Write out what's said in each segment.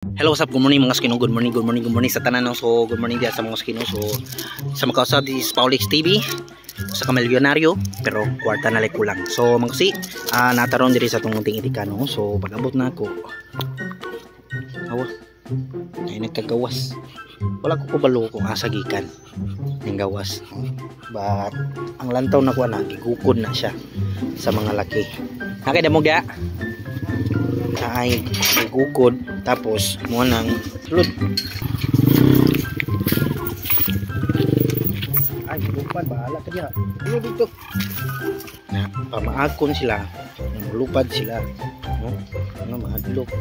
Hello, what's up? Good morning mga skino. Good morning sa tanan no. So, good morning dia sa mga skino. So, sa makausap this is Paulix TV. Sa kamilyonaryo pero kwarta na like kulang. So, mga si nataron diri sa tong tingitikan no. So, pag-abot na ako. Awa. Ay nagkagawas. Wala ko kabalo kung asa gikan ning gawas. But ang lantaw na ko na gigukod na siya sa mga laki. Nakita mo ga? Ay gugukod tapos mo nang sulod ay lupad bahala ka diha dito na pamaakon sila lupad sila no maadlok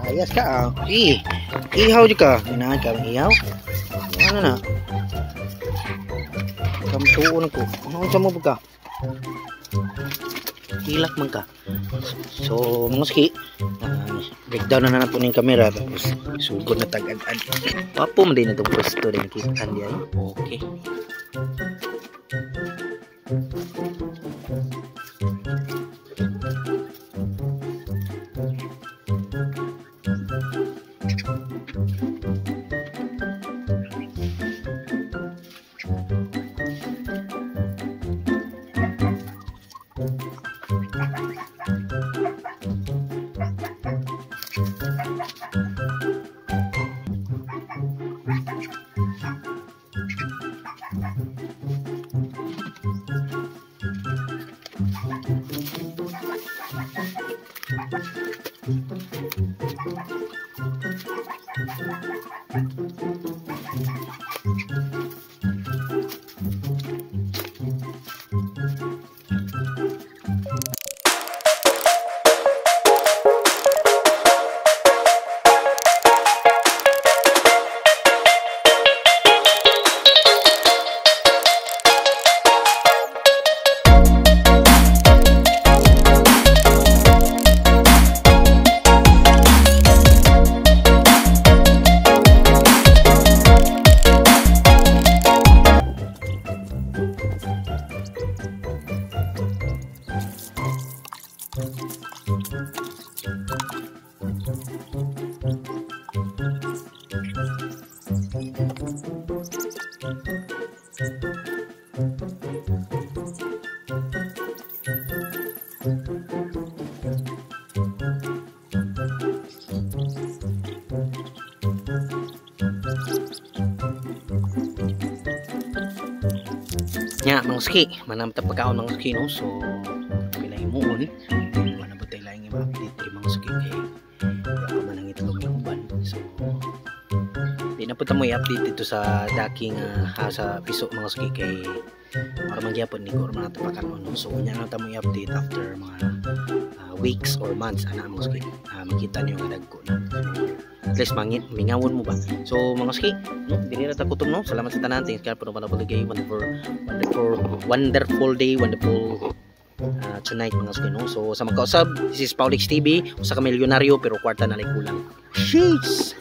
layas ka ihaw di ka ganahan ka ihaw ano na kamtuon ko ano sa mo ka hilak man ka. So mga ski breakdown na po ng camera tapos sugod na tagad-ad papo man din na itong pwesto din kita diya okay. Nya mga ski manam ta pagkaon mga ski no. So pilay muon wala ba tay laing i-update mga ski kay ako man ang itlog ng uban. So di na punta mo i-update dito sa daking sa piso mga ski kay para magyapon ni ko man tapakan no. So nya na ta mo i-update after mga weeks or months ana mga ski makita niyo nga dagko na at least mingawon mo ba. So mga ski dili ra ta kutom no. Salamat sa tanan, thanks for the wonderful day, wonderful tonight mga ski no. So sa magkausab, this is Paulix TV, usa ka milyonaryo pero kwarta na like kulang. Sheesh.